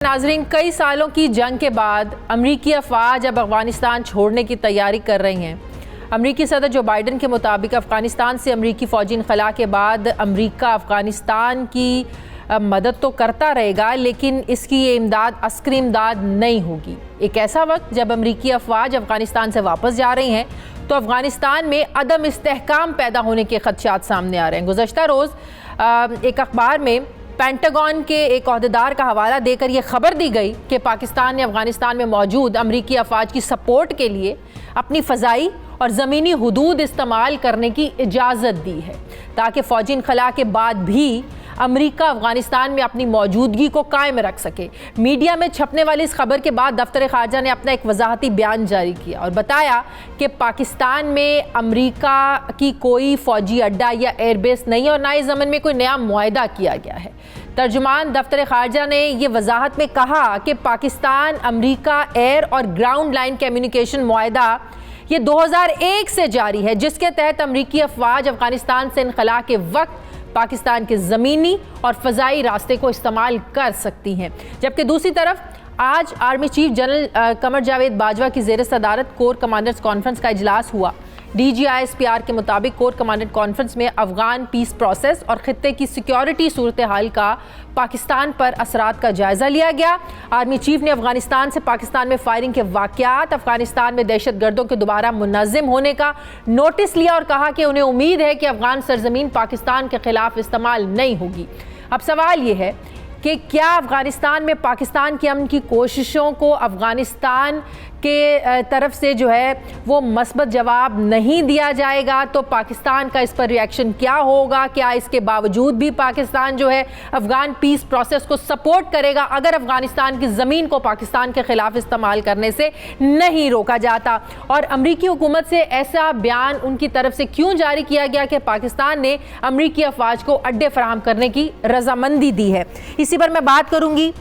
नाजरीन, कई सालों की जंग के बाद अमरीकी अफवाज अब अफगानिस्तान छोड़ने की तैयारी कर रही हैं। अमरीकी सदर जो बाइडन के मुताबिक अफगानिस्तान से अमरीकी फ़ौजी इनखला के बाद अमरीका अफगानिस्तान की मदद तो करता रहेगा, लेकिन इसकी ये इमदाद अस्करी इमदाद नहीं होगी। एक ऐसा वक्त जब अमरीकी अफवाज अफगानिस्तान से वापस जा रही हैं तो अफगानिस्तान में अदम इस्तेहकाम पैदा होने के खदशात सामने आ रहे हैं। गुज़श्ता रोज़ एक अखबार में पेंटागन के एक ओहदेदार का हवाला देकर यह खबर दी गई कि पाकिस्तान ने अफगानिस्तान में मौजूद अमरीकी अफवाज की सपोर्ट के लिए अपनी फ़ज़ाई और ज़मीनी हुदूद इस्तेमाल करने की इजाज़त दी है ताकि फ़ौजी इनखला के बाद भी अमरीका अफगानिस्तान में अपनी मौजूदगी को कायम रख सके। मीडिया में छपने वाली इस खबर के बाद दफ्तर ख़ारजा ने अपना एक वजाहती बयान जारी किया और बताया कि पाकिस्तान में अमरीका की कोई फ़ौजी अड्डा या एयरबेस नहीं और ना ही ज़मीन में कोई नया मुआहदा किया गया है। तर्जुमान दफ्तर ख़ारजा ने ये वजाहत में कहा कि पाकिस्तान अमरीका एयर और ग्राउंड लाइन कम्युनिकेशन मुआहदा ये 2001 से जारी है, जिसके तहत अमरीकी अफवाज अफगानिस्तान से इनखला के वक्त पाकिस्तान के ज़मीनी और फ़ज़ाई रास्ते को इस्तेमाल कर सकती हैं। जबकि दूसरी तरफ आज army chief general Qamar Javed Bajwa की ज़ेर सदारत कोर कमांडर्स कॉन्फ्रेंस का इजलास हुआ। DGISPR के मुताबिक कोर कमांडर कॉन्फ्रेंस में अफगान पीस प्रोसेस और खित्ते की सिक्योरिटी सूरत हाल का पाकिस्तान पर असरात का जायज़ा लिया गया। आर्मी चीफ ने अफगानिस्तान से पाकिस्तान में फायरिंग के वाक़यात, अफगानिस्तान में दहशत गर्दों के दोबारा मुनज़्ज़म होने का नोटिस लिया और कहा कि उन्हें उम्मीद है कि अफगान सरजमीन पाकिस्तान के खिलाफ इस्तेमाल नहीं होगी। अब सवाल ये है कि क्या अफ़गानिस्तान में पाकिस्तान की अमन की कोशिशों को अफ़गानिस्तान के तरफ से जो है वो मस्बत जवाब नहीं दिया जाएगा तो पाकिस्तान का इस पर रिएक्शन क्या होगा? क्या इसके बावजूद भी पाकिस्तान जो है अफ़गान पीस प्रोसेस को सपोर्ट करेगा अगर अफ़गानिस्तान की ज़मीन को पाकिस्तान के ख़िलाफ़ इस्तेमाल करने से नहीं रोका जाता? और अमरीकी हुकूमत से ऐसा बयान उनकी तरफ से क्यों जारी किया गया कि पाकिस्तान ने अमरीकी अफवाज को अड्डे फराहम करने की रजामंदी दी है? इसी पर मैं बात करूंगी।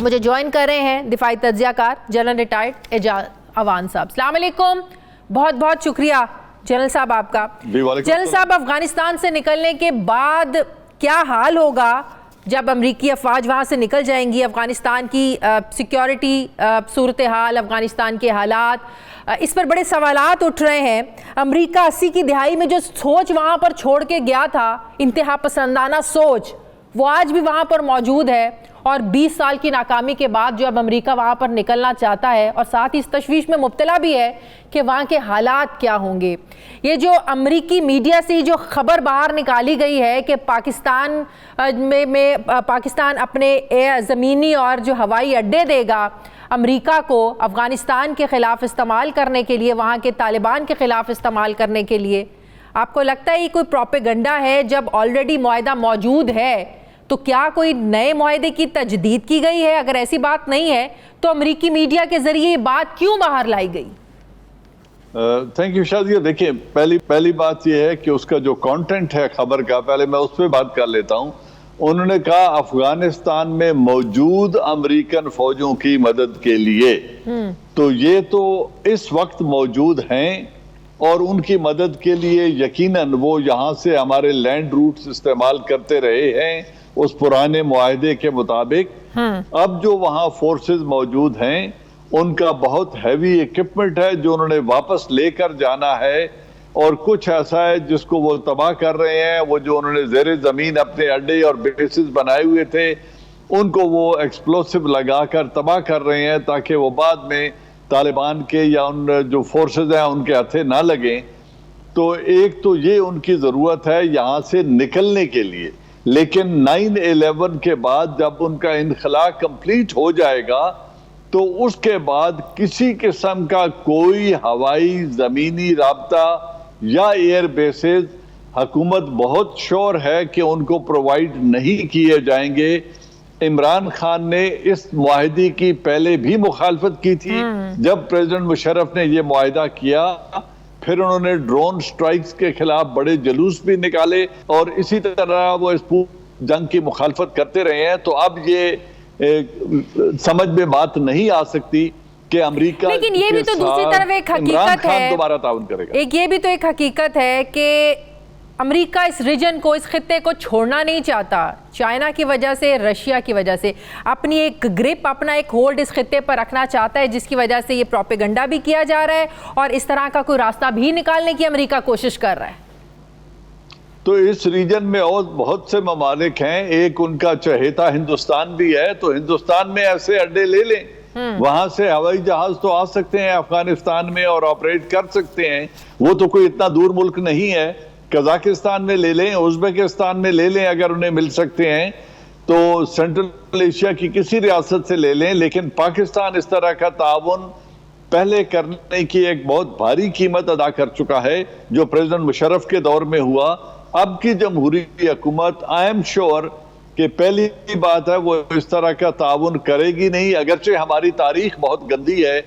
मुझे ज्वाइन कर रहे हैं दिफाई तज्जियाकार जनरल रिटायर्ड एजाज अवान साहब। अस्सलाम वालेकुम, बहुत बहुत शुक्रिया जनरल साहब आपका। जनरल साहब, अफगानिस्तान से निकलने के बाद क्या हाल होगा जब अमरीकी अफवाज वहाँ से निकल जाएंगी? अफगानिस्तान की सिक्योरिटी सूरत हाल, अफगानिस्तान के हालात, इस पर बड़े सवालात उठ रहे हैं। अमरीका 80 की दहाई में जो सोच वहाँ पर छोड़ के गया था, इंतहा पसंदाना सोच, वो आज भी वहाँ पर मौजूद है और 20 साल की नाकामी के बाद जो अब अमेरिका वहाँ पर निकलना चाहता है और साथ ही इस तशवीश में मुब्तला भी है कि वहाँ के हालात क्या होंगे। ये जो अमरीकी मीडिया से जो खबर बाहर निकाली गई है कि पाकिस्तान में पाकिस्तान अपने ज़मीनी और जो हवाई अड्डे देगा अमरीका को अफ़गानिस्तान के ख़िलाफ़ इस्तेमाल करने के लिए, वहाँ के तालिबान के ख़िलाफ़ इस्तेमाल करने के लिए, आपको लगता है ये कोई प्रोपेगेंडा है? जब ऑलरेडी मुआहदा मौजूद है तो क्या कोई नए मुआहदे की तजदीद की गई है? अगर ऐसी बात नहीं है तो अमरीकी मीडिया के जरिए ये बात क्यों बाहर लाई गई? Thank you Shadiya. देखिए, पहली बात यह है कि उसका जो कंटेंट है खबर का, पहले मैं उस पर बात कर लेता हूं। उन्होंने कहा अफगानिस्तान में मौजूद अमेरिकन फौजों की मदद के लिए, तो ये तो इस वक्त मौजूद हैं और उनकी मदद के लिए यकीनन वो यहाँ से हमारे लैंड रूट्स इस्तेमाल करते रहे हैं उस पुराने मुआहदे के मुताबिक। अब जो वहाँ फोर्सेस मौजूद हैं उनका बहुत हैवी इक्विपमेंट है जो उन्होंने वापस लेकर जाना है, और कुछ ऐसा है जिसको वो तबाह कर रहे हैं। वो जो उन्होंने ज़ेरे ज़मीन अपने अड्डे और बेसिस बनाए हुए थे उनको वो एक्सप्लोसिव लगाकर तबाह कर रहे हैं ताकि वो बाद में तालिबान के या उन जो फोर्सेस हैं उनके हथे ना लगें। तो एक तो ये उनकी ज़रूरत है यहाँ से निकलने के लिए, लेकिन 9/11 के बाद जब उनका इनखला कंप्लीट हो जाएगा तो उसके बाद किसी किस्म का कोई हवाई ज़मीनी राब्ता या एयर बेसेस हुकूमत बहुत श्योर है कि उनको प्रोवाइड नहीं किए जाएंगे। इमरान खान ने इस मुआहदे की पहले भी मुखालफत की थी जब प्रेसिडेंट मुशर्रफ ने यह मुआहदा किया। फिर उन्होंने ड्रोन स्ट्राइक्स के खिलाफ बड़े जुलूस भी निकाले और इसी तरह वो इस जंग की मुखालफत करते रहे हैं। तो अब ये समझ में बात नहीं आ सकती कि अमेरिका, लेकिन ये भी तो दूसरी तरफ एक हकीकत है, दोबारा ताउन करेगा। एक ये भी तो एक हकीकत है कि अमेरिका इस रीजन को, इस खित्ते को छोड़ना नहीं चाहता। चाइना की वजह से, रशिया की वजह से अपनी एक ग्रिप, अपना एक होल्ड इस खित्ते पर रखना चाहता है, जिसकी वजह से ये प्रोपेगेंडा भी किया जा रहा है और इस तरह का कोई रास्ता भी निकालने की अमेरिका कोशिश कर रहा है। तो इस रीजन में और बहुत से ममालिक हैं, एक उनका चहेता हिंदुस्तान भी है, तो हिंदुस्तान में ऐसे अड्डे ले लें, वहां से हवाई जहाज तो आ सकते हैं अफगानिस्तान में और ऑपरेट कर सकते हैं। वो तो कोई इतना दूर मुल्क नहीं है। कजाकिस्तान में ले लें, उज्बेकिस्तान में ले लें अगर उन्हें मिल सकते हैं तो, सेंट्रल एशिया की किसी रियासत से ले लें। लेकिन पाकिस्तान इस तरह का ताउन पहले करने की एक बहुत भारी कीमत अदा कर चुका है, जो प्रेसिडेंट मुशर्रफ के दौर में हुआ। अब की जमहूरी हुकूमत आई एम श्योर कि पहली बात है वो इस तरह का ताउन करेगी नहीं। अगरचे हमारी तारीख बहुत गंदी है,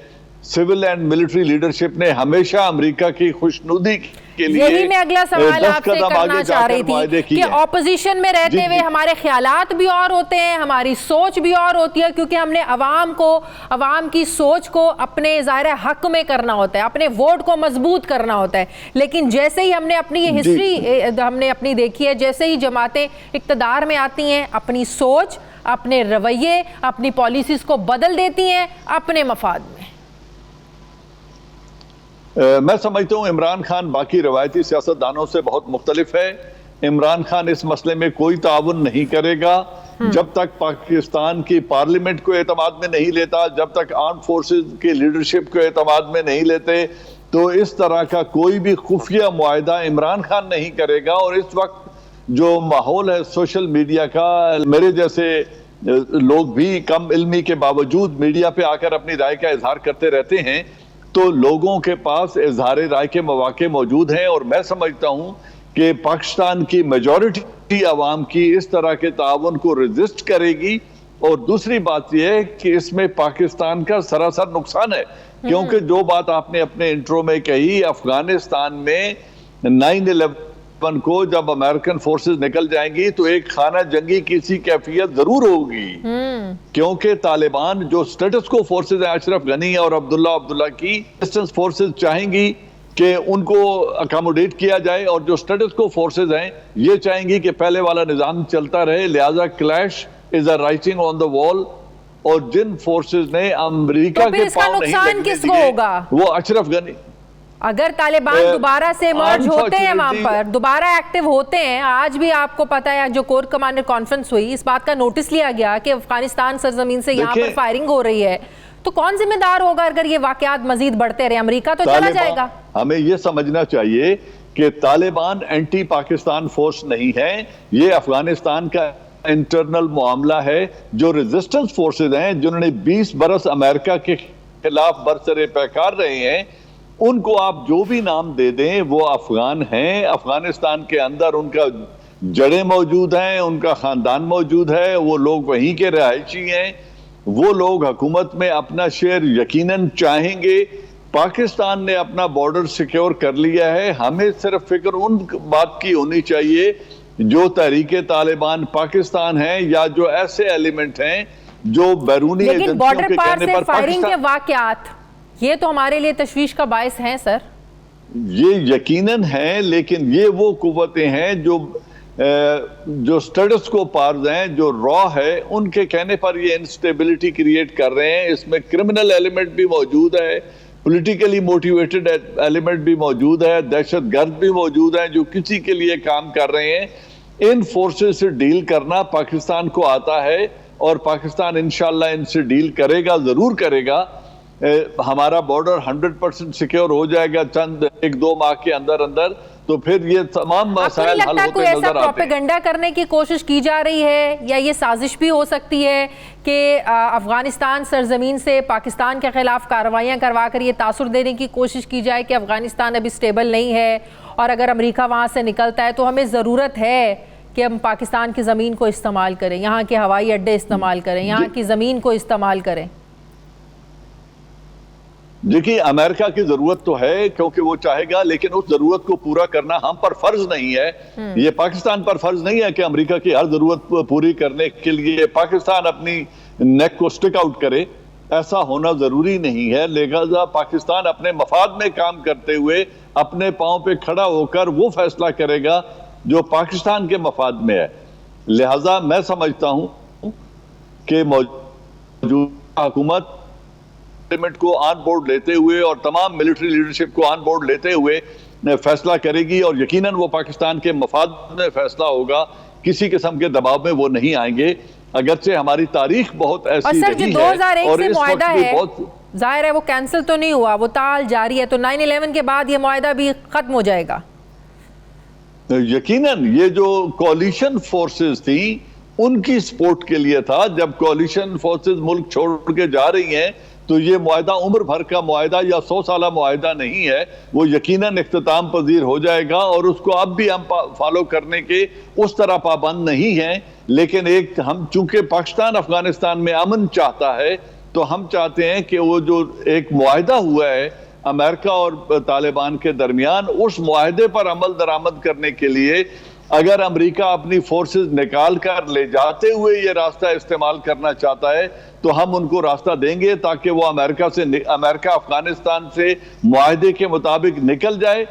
सिविल एंड मिलिट्री लीडरशिप ने हमेशा अमेरिका की खुशनुदी के लिए, यही मैं अगला सवाल आपसे करना चाह रही थी कि ऑपोजिशन में रहते हुए हमारे ख्यालात भी और होते हैं, हमारी सोच भी और होती है, क्योंकि हमने अवाम की सोच को अपने ज़ाहिर हक में करना होता है, अपने वोट को मजबूत करना होता है। लेकिन जैसे ही हमने अपनी ये हिस्ट्री हमने अपनी देखी है, जैसे ही जमातें इक़्तिदार में आती हैं, अपनी सोच, अपने रवैये, अपनी पॉलिसीज़ को बदल देती हैं अपने मफाद में। मैं समझता हूँ इमरान खान बाकी रवायती सियासतदानों से बहुत मुख्तलिफ है। इमरान खान इस मसले में कोई ताउन नहीं करेगा जब तक पाकिस्तान की पार्लियामेंट को एतमाद में नहीं लेता, जब तक आर्म फोर्सेस की लीडरशिप को एतमाद में नहीं लेते। तो इस तरह का कोई भी खुफिया मुआहदा इमरान खान नहीं करेगा। और इस वक्त जो माहौल है सोशल मीडिया का, मेरे जैसे लोग भी कम इल्मी के बावजूद मीडिया पे आकर अपनी राय का इजहार करते रहते हैं, तो लोगों के पास इजहार राय के मौके मौजूद हैं। और मैं समझता हूं कि पाकिस्तान की मेजॉरिटी आवाम की इस तरह के ताउन को रेजिस्ट करेगी। और दूसरी बात यह है कि इसमें पाकिस्तान का सरासर नुकसान है, क्योंकि जो बात आपने अपने इंट्रो में कही, अफगानिस्तान में 9/11 को जब अमेरिकन फोर्सेस निकल जाएंगी तो एक खाना जंगी की सी कैफियत जरूर होगी, क्योंकि तालिबान जो स्टेटस को फोर्सेस हैं, अशरफ गनी और अब्दुल्ला की रेजिस्टेंस फोर्सेस चाहेंगी कि उनको अकोमोडेट किया जाए, और जो स्टेटस को फोर्सेस हैं ये चाहेंगी कि पहले वाला निजाम चलता रहे। लिहाजा clash is a writing on the wall. और जिन फोर्सेस ने अमेरिका तो के पांव नहीं लगने किसको होगा? वो अशरफ गनी, अगर तालिबान दोबारा से मर्ज होते हैं, वहां पर दोबारा एक्टिव होते हैं। आज भी आपको पता है जो कोर कमांडर कॉन्फ्रेंस हुई, इस बात का नोटिस लिया गया कि अफगानिस्तान सरजमीन से यहाँ पर फायरिंग हो रही है, तो कौन जिम्मेदार होगा अगर ये वाकयात मजीद बढ़ते रहे? अमेरिका तो चला जाएगा। हमें ये समझना चाहिए कि तालिबान एंटी पाकिस्तान फोर्स नहीं है, ये अफगानिस्तान का इंटरनल मामला है। जो रेजिस्टेंस फोर्सेज हैं, जिन्होंने 20 बरस अमेरिका के खिलाफ बरसरे पैकार रहे हैं, उनको आप जो भी नाम दे दें वो अफगान हैं। अफगानिस्तान के अंदर उनका जड़ें मौजूद हैं, उनका खानदान मौजूद है, वो लोग वहीं के रहायशी हैं। वो लोग हुकूमत में अपना शेयर यकीनन चाहेंगे। पाकिस्तान ने अपना बॉर्डर सिक्योर कर लिया है। हमें सिर्फ फिक्र उन बात की होनी चाहिए जो तहरीके तालिबान पाकिस्तान है, या जो ऐसे एलिमेंट हैं जो बैरूनी लेकिन बॉर्डर पार से फायरिंग के वाकयात, ये तो हमारे लिए तशवीश का बायस है सर। ये यकीनन है, लेकिन ये वो कुव्वतें हैं जो स्टेटस को पार्स हैं, जो रॉ है, उनके कहने पर ये इंस्टेबिलिटी क्रिएट कर रहे हैं। इसमें क्रिमिनल एलिमेंट भी मौजूद है, पॉलिटिकली मोटिवेटेड एलिमेंट भी मौजूद है, दहशतगर्द भी मौजूद हैं जो किसी के लिए काम कर रहे हैं। इन फोर्सेस से डील करना पाकिस्तान को आता है, और पाकिस्तान इंशाल्लाह इनसे डील करेगा, जरूर करेगा। हमारा बॉर्डर 100% सिक्योर हो जाएगा चंद 1-2 माह के अंदर अंदर, तो फिर ये तमाम मसाइल हल होते नजर आते हैं। प्रोपेगेंडा करने की कोशिश की जा रही है, या ये साजिश भी हो सकती है कि अफगानिस्तान सरजमीन से पाकिस्तान के खिलाफ कार्रवाइयाँ करवा कर ये तासुर देने की कोशिश की जाए कि अफगानिस्तान अभी स्टेबल नहीं है, और अगर अमेरिका वहाँ से निकलता है तो हमें ज़रूरत है कि हम पाकिस्तान की ज़मीन को इस्तेमाल करें, यहाँ के हवाई अड्डे इस्तेमाल करें, यहाँ की ज़मीन को इस्तेमाल करें? देखिए, अमेरिका की जरूरत तो है क्योंकि वो चाहेगा, लेकिन उस जरूरत को पूरा करना हम पर फर्ज नहीं है। ये पाकिस्तान पर फर्ज नहीं है कि अमेरिका की हर जरूरत पूरी करने के लिए पाकिस्तान अपनी नेक को स्टिक आउट करे। ऐसा होना जरूरी नहीं है। लिहाजा पाकिस्तान अपने मफाद में काम करते हुए अपने पांव पे खड़ा होकर वो फैसला करेगा जो पाकिस्तान के मफाद में है। लिहाजा मैं समझता हूं कि मौजूदा हुकूमत को ऑन बोर्ड लेते हुए और तमाम मिलिट्री लीडरशिप को ऑन बोर्ड लेते हुए फैसला करेगी और यकीनन वो पाकिस्तान के मफाद में फैसला होगा। किसी किस्म के दबाव में वो नहीं आएंगे, अगरचे हमारी तारीख बहुत ऐसी और सर, जो 2001 और से इस मुआहदा वक्त भी है, बहुत जाहिर है वो कैंसिल तो नहीं हुआ, वो ताल जारी है, तो 9/11 के बाद ये मुआहदा भी खत्म हो जाएगा। यकीनन ये जो कोalition फोर्सेस थी उनकी सपोर्ट के लिए था। जब कोalition फोर्सेस मुल्क छोड़ के जा रही हैं तो ये मुआहदा उम्र भर का मुआहदा या 100 साला मुआहदा नहीं है, वो यकीनन इख्तिताम पजीर हो जाएगा और उसको अब भी हम फॉलो करने के उस तरह पाबंद नहीं हैं। लेकिन एक हम चूंकि पाकिस्तान अफगानिस्तान में अमन चाहता है तो हम चाहते हैं कि वो जो एक मुआहदा हुआ है अमेरिका और तालिबान के दरमियान, उस मुआहदे पर अमल दरामद करने के लिए अगर अमेरिका अपनी फोर्सेस निकाल कर ले जाते हुए ये रास्ता इस्तेमाल करना चाहता है तो हम उनको रास्ता देंगे ताकि वो अमेरिका अफगानिस्तान से मुआहदे के मुताबिक निकल जाए